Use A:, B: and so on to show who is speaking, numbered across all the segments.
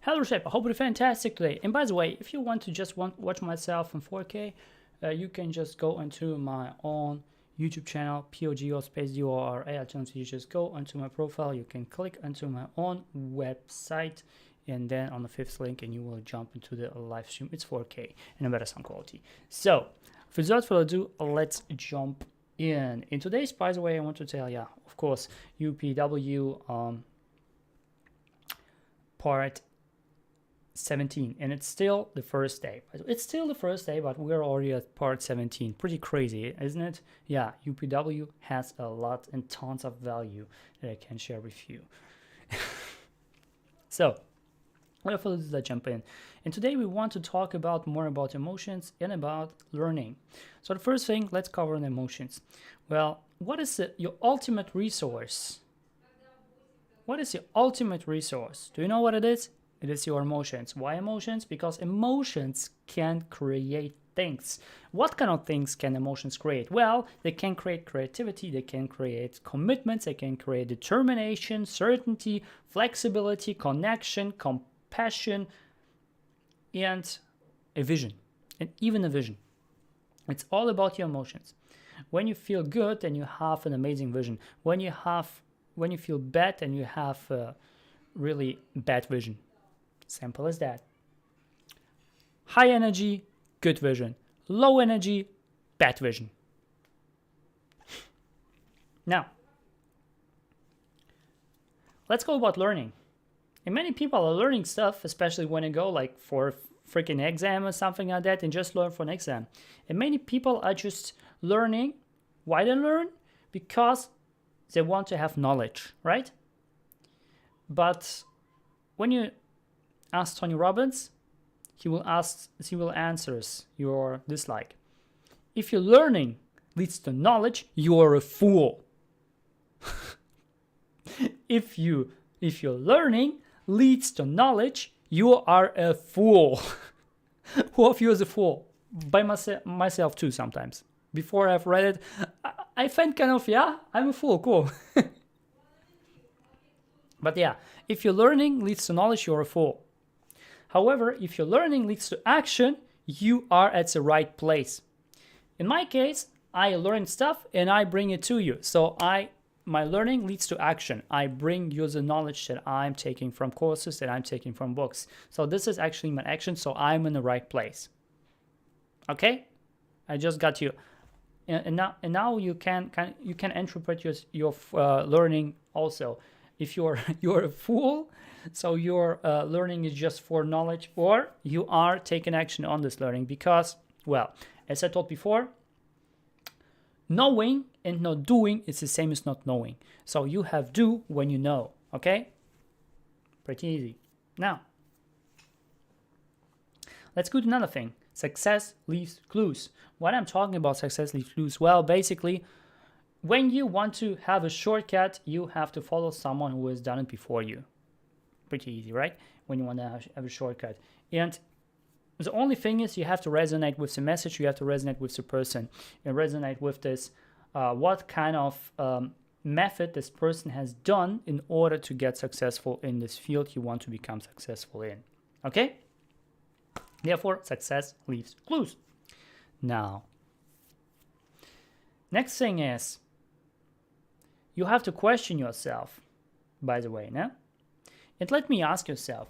A: Hello Shape, I hope you're fantastic today. And by the way, if you want to just watch myself in 4K, you can just go into my own YouTube channel, pogodora. You just go onto my profile, you can click onto my own website, and then on the fifth link, and you will jump into the live stream. It's 4K and a better sound quality. So, without further ado, let's jump in. In today's, by the way, I want to tell you, of course, UPW part 17, and it's still the first day. It's still the first day, but we're already at part 17. Pretty crazy, isn't it? Yeah, UPW has a lot and tons of value that I can share with you. So, without further ado, let's jump in. And today we want to talk about more about emotions and about learning. So the first thing, let's cover on emotions. Well, what is your ultimate resource? What is your ultimate resource? Do you know what it is? It is your emotions. Why emotions? Because emotions can create things. What kind of things can emotions create? Well, they can create creativity, they can create commitments, they can create determination, certainty, flexibility, connection, compassion, and a vision. And even a vision. It's all about your emotions. When you feel good, then you have an amazing vision. When you feel bad, then you have a really bad vision. Simple as that. High energy, good vision. Low energy, bad vision. Now, let's go about learning. And many people are learning stuff, especially when they go like for a freaking exam or something like that, and just learn for an exam. And many people are just learning. Why they learn? Because they want to have knowledge, right? But when you ask Tony Robbins, he will answer your dislike. If your learning leads to knowledge, you are a fool. If your learning leads to knowledge, you are a fool. Who of you is a fool? By myself too sometimes. Before I've read it, I find kind of, yeah, I'm a fool, cool. But yeah, if your learning leads to knowledge, you're a fool. However, if your learning leads to action, you are at the right place. In my case, I learn stuff and I bring it to you. So my learning leads to action. I bring you the knowledge that I'm taking from courses, that I'm taking from books. So this is actually my action, so I'm in the right place. Okay? I just got you. And now you can interpret your learning also. If you're a fool, so your learning is just for knowledge, or you are taking action on this learning because, well, as I told before, knowing and not doing is the same as not knowing. So you have do when you know, okay? Pretty easy. Now, let's go to another thing. Success leaves clues. What I'm talking about success leaves clues? Well, basically, when you want to have a shortcut, you have to follow someone who has done it before you. Pretty easy, right? When you want to have a shortcut. And the only thing is you have to resonate with the message, you have to resonate with the person, and resonate with this, what kind of method this person has done in order to get successful in this field you want to become successful in. Okay? Therefore, success leaves clues. Now, next thing is, you have to question yourself, by the way, no? And let me ask yourself,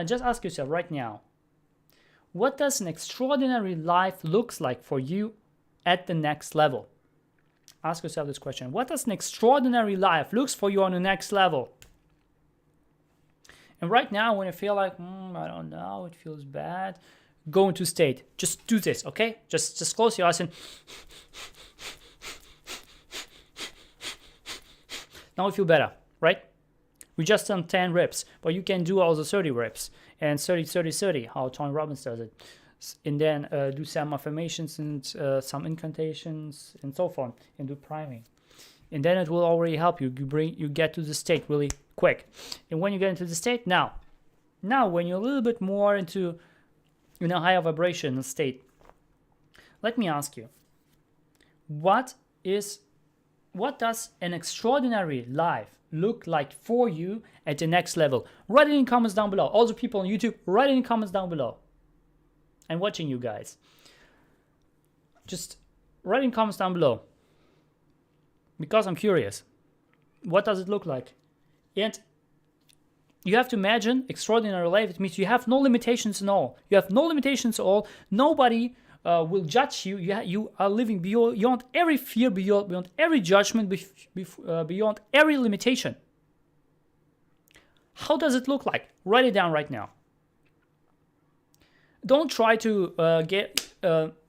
A: just ask yourself right now, what does an extraordinary life looks like for you at the next level? Ask yourself this question. What does an extraordinary life looks for you on the next level? And right now, when you feel like, I don't know, it feels bad, go into state. Just do this, okay? Just close your eyes and now you feel better, right? We just done 10 reps, but you can do all the 30 reps and 30, 30, 30, how Tony Robbins does it. And then do some affirmations and some incantations and so on, and do priming. And then it will already help you. You get to the state really quick. And when you get into the state, now when you're a little bit more into higher vibration state, let me ask you, what is what does an extraordinary life look like for you at the next level? Write it in comments down below. All the people on YouTube, write it in comments down below. I'm watching you guys. Just write in comments down below, because I'm curious. What does it look like? And you have to imagine extraordinary life. It means you have no limitations at all. You have no limitations at all. Nobody will judge you. You are living beyond every fear, beyond every judgment, beyond every limitation. How does it look like? Write it down right now. Don't try to get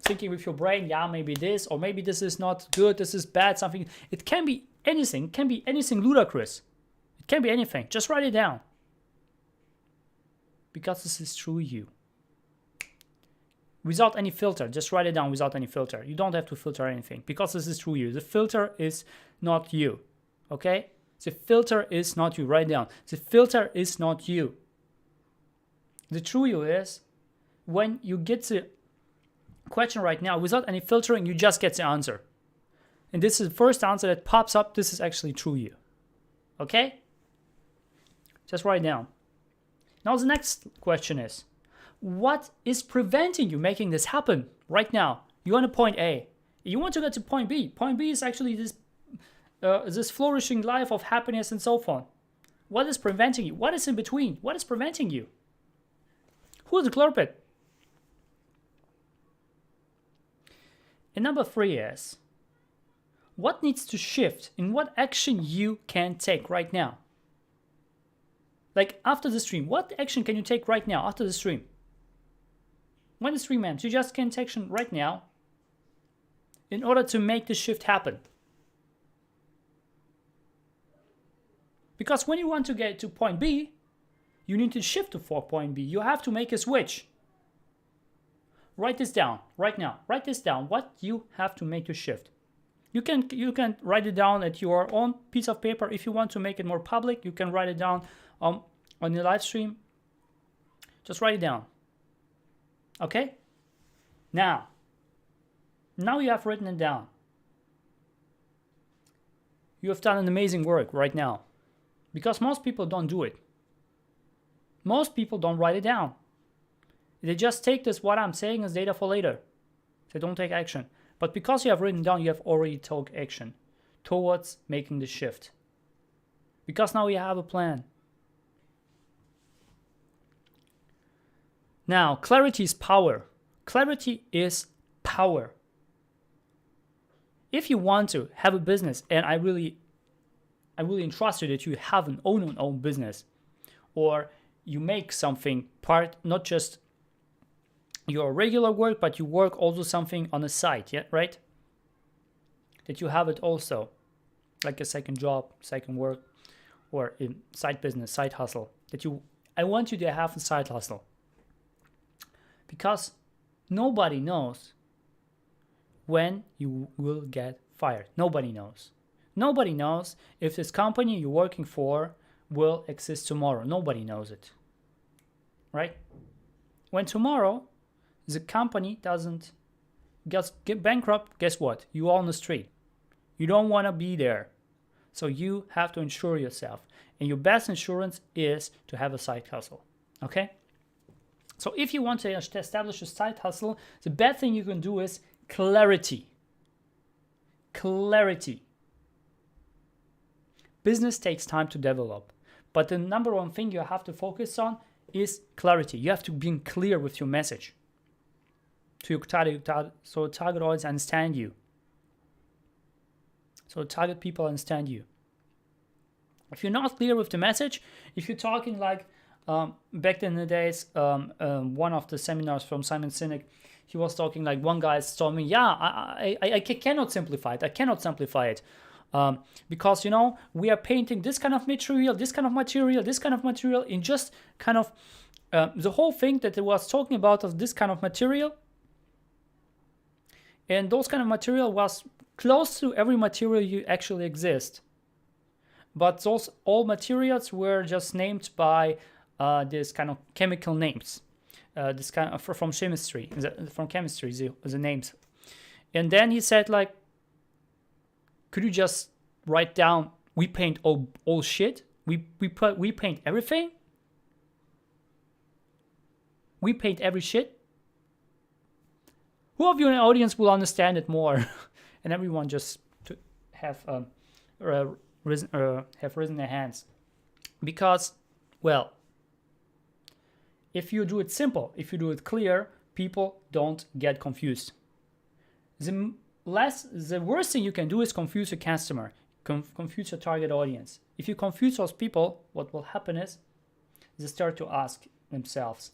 A: thinking with your brain, yeah, maybe this, or maybe this is not good, this is bad, something. It can be anything. It can be anything ludicrous. It can be anything. Just write it down. Because this is true you. Without any filter. Just write it down without any filter. You don't have to filter anything. Because this is true you. The filter is not you. Okay? The filter is not you. Write it down. The filter is not you. The true you is when you get the question right now without any filtering, you just get the answer. And this is the first answer that pops up. This is actually true you. Okay? Just write it down. Now the next question is, what is preventing you making this happen right now? You're on a point A. You want to get to point B. Point B is actually this flourishing life of happiness and so on. What is preventing you? What is in between? What is preventing you? Who is the culprit? And number 3 is, what needs to shift in what action you can take right now? Like after the stream, what action can you take right now after the stream? When the stream ends, you just can take action right now in order to make the shift happen. Because when you want to get to point B, you need to shift to point B. You have to make a switch. Write this down right now. Write this down. What you have to make to shift. You can write it down at your own piece of paper. If you want to make it more public, you can write it down on your live stream. Just write it down. Okay? Now you have written it down. You have done an amazing work right now. Because most people don't do it. Most people don't write it down. They just take this, what I'm saying, as data for later. They don't take action. But because you have written down, you have already took action towards making the shift. Because now you have a plan. Now, clarity is power. Clarity is power. If you want to have a business, and I really entrust you that you have an own business, or you make something part, not just your regular work, but you work also something on the side, yeah, right? That you have it also, like a second job, second work, or a side business, side hustle. I want you to have a side hustle. Because nobody knows when you will get fired. Nobody knows. Nobody knows if this company you're working for will exist tomorrow. Nobody knows it. Right? When tomorrow the company doesn't get bankrupt, guess what? You're on the street. You don't want to be there. So you have to insure yourself. And your best insurance is to have a side hustle. Okay? So if you want to establish a side hustle, the best thing you can do is clarity. Clarity. Business takes time to develop. But the number one thing you have to focus on is clarity. You have to be clear with your message. So target audience understand you. So target people understand you. If you're not clear with the message, if you're talking like back in the days, one of the seminars from Simon Sinek, he was talking like one guy told me, yeah, I cannot simplify it. I cannot simplify it. Because, you know, we are painting this kind of material, this kind of material, this kind of material in just kind of the whole thing that it was talking about of this kind of material. And those kind of material was close to every material you actually exist. But those all materials were just named by this kind of chemical names. This kind of from chemistry, the names. And then he said like, Could you just write down, we paint all shit? We paint everything? We paint every shit? Who of you in the audience will understand it more? And everyone just to have risen their hands. Because, well, if you do it simple, if you do it clear, people don't get confused. The worst thing you can do is confuse your customer, confuse your target audience. If you confuse those people, what will happen is they start to ask themselves,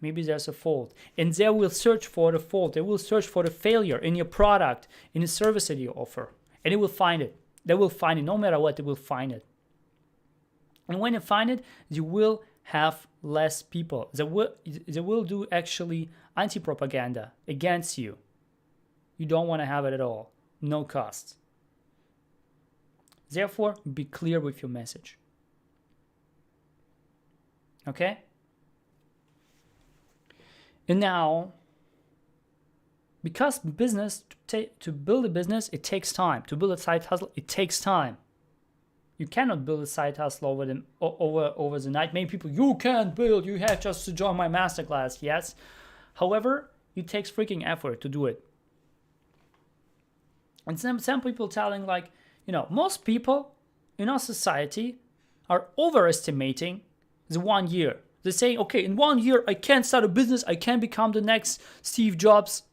A: maybe there's a fault. And they will search for the fault. They will search for the failure in your product, in the service that you offer. And they will find it. They will find it. No matter what, they will find it. And when you find it, you will have less people. They will do actually anti-propaganda against you. You don't want to have it at all. No cost. Therefore, be clear with your message. Okay? And now, because to build a business, it takes time. To build a side hustle, it takes time. You cannot build a side hustle over the night. Many people, you can't build, you have just to join my masterclass. Yes. However, it takes freaking effort to do it. And some people telling like, most people in our society are overestimating the 1 year. They say, okay, in 1 year, I can't start a business. I can't become the next Steve Jobs.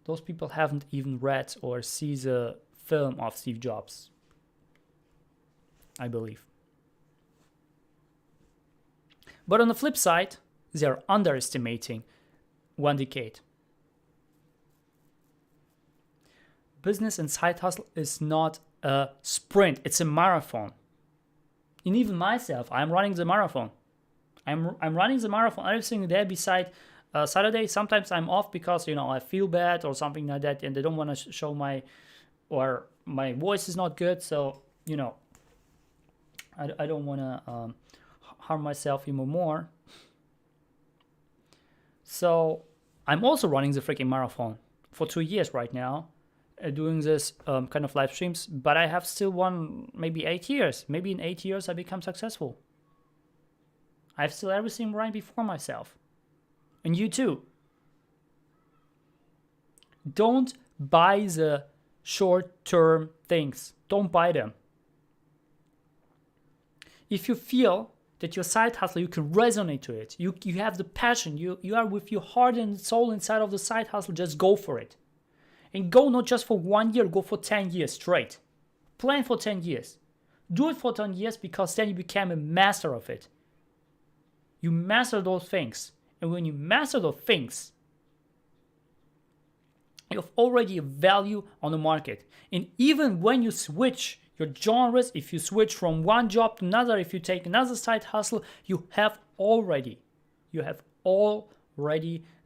A: Those people haven't even read or see the film of Steve Jobs, I believe. But on the flip side, they are underestimating 1 decade. Business and side hustle is not a sprint, it's a marathon. And even myself, I'm running the marathon. I'm running the marathon every single day beside Saturday. Sometimes I'm off because, I feel bad or something like that, and they don't want to show my voice is not good. So, I don't want to harm myself even more. So I'm also running the freaking marathon for 2 years right now. Doing this kind of live streams, but I have still maybe 8 years. Maybe in 8 years I become successful. I have still everything right before myself. And you too. Don't buy the short-term things. Don't buy them. If you feel that your side hustle, you can resonate to it. You have the passion. You are with your heart and soul inside of the side hustle. Just go for it. And go not just for 1 year, go for 10 years straight. Plan for 10 years. Do it for 10 years because then you become a master of it. You master those things. And when you master those things, you have already a value on the market. And even when you switch your genres, if you switch from one job to another, if you take another side hustle, you have already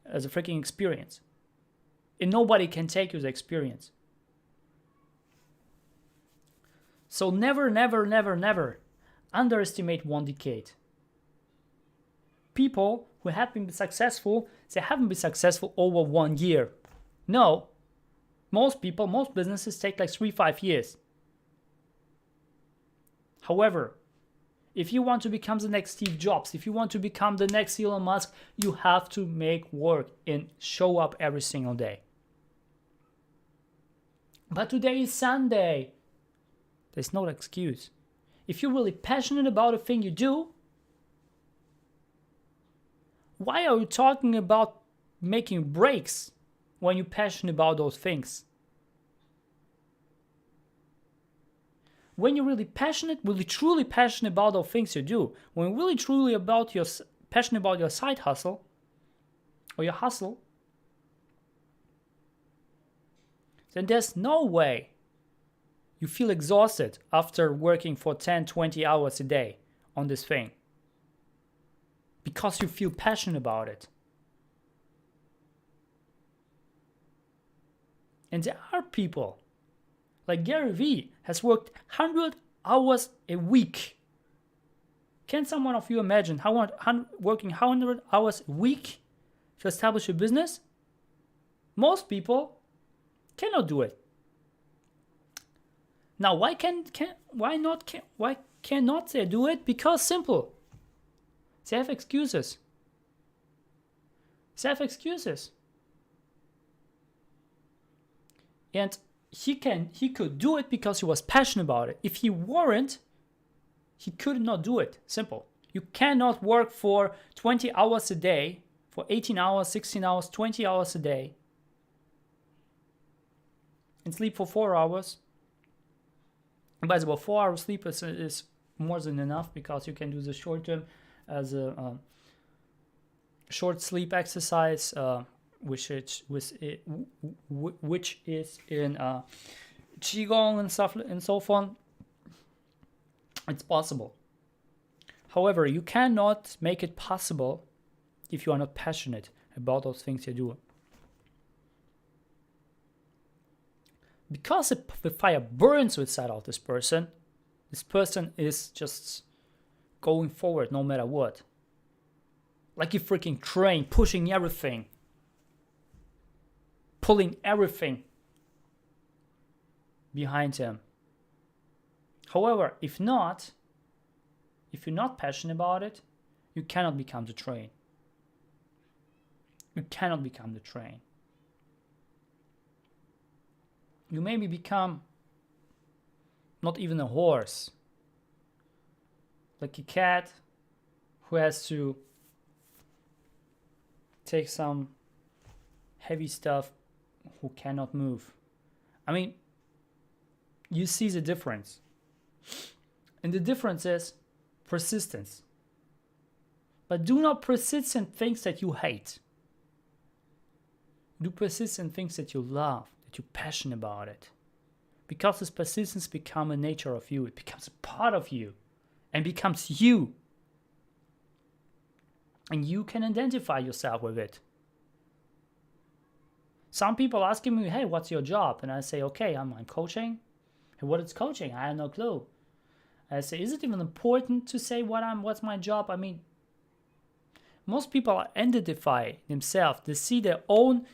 A: as a freaking experience. And nobody can take you the experience. So never, never, never, never underestimate 1 decade. People who have been successful, they haven't been successful over 1 year. No. Most businesses take like 3-5 years. However, if you want to become the next Steve Jobs, if you want to become the next Elon Musk, you have to make work and show up every single day. But today is Sunday. There's no excuse. If you're really passionate about a thing you do, why are you talking about making breaks when you're passionate about those things? When you're really truly passionate about those things you do, when you're really truly passionate about your side hustle or your hustle, then there's no way you feel exhausted after working for 10, 20 hours a day on this thing. Because you feel passionate about it. And there are people, like Gary Vee has worked 100 hours a week. Can someone of you imagine working 100 hours a week to establish a business? Most people cannot do it. Now, why cannot they do it? Because simple. They have excuses. They have excuses. And he could do it because he was passionate about it. If he weren't, he could not do it. Simple. You cannot work for 20 hours a day, for 18 hours, 16 hours, 20 hours a day, and sleep for 4 hours. And by the way, 4 hours sleep is more than enough, because you can do the short term as a short sleep exercise, which is in qigong and stuff and so on. It's possible. However, you cannot make it possible if you are not passionate about those things you do. Because the fire burns inside of this person is just going forward no matter what. Like a freaking train, pushing everything, pulling everything behind him. However, if you're not passionate about it, you cannot become the train. You cannot become the train. You maybe become not even a horse, like a cat who has to take some heavy stuff, who cannot move. I mean, you see the difference. And the difference is persistence. But do not persist in things that you hate. Do persist in things that you love, that you're passionate about it. Because this persistence becomes a nature of you. It becomes a part of you and becomes you. And you can identify yourself with it. Some people asking me, hey, what's your job? And I say, okay, I'm coaching. Hey, what is coaching? I have no clue. I say, is it even important to say what's my job? I mean, most people identify themselves. They see their own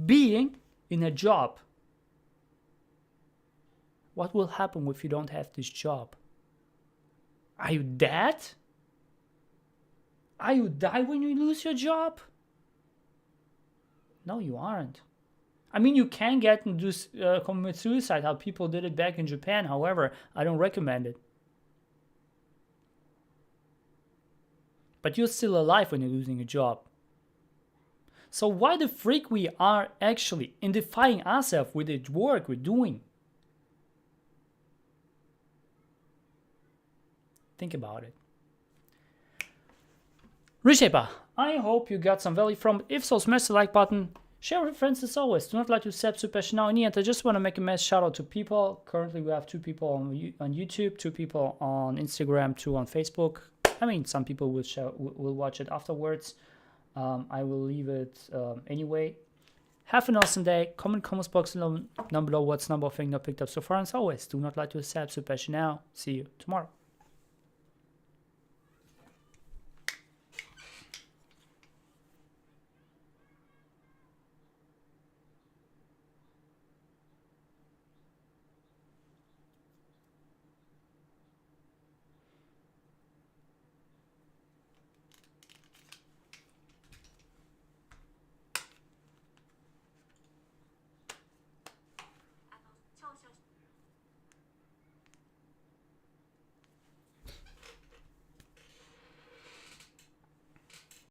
A: being in a job. What will happen if you don't have this job? Are you dead? Are you die when you lose your job? No, you aren't. I mean, you can get and commit suicide, how people did it back in Japan. However, I don't recommend it. But you're still alive when you're losing a job. So why the freak we are actually identifying ourselves with the work we're doing? Think about it. Reshaper, I hope you got some value from it. If so, smash the like button. Share with friends as always. Do not like to accept super now. In the end, I just want to make a mass shout out to people. Currently, we have 2 people on YouTube, 2 people on Instagram, 2 on Facebook. I mean, some people will watch it afterwards. I will leave it anyway. Have an awesome day. Comment box down below what's number of thing not picked up so far. And as always, do not like to accept super now. See you tomorrow.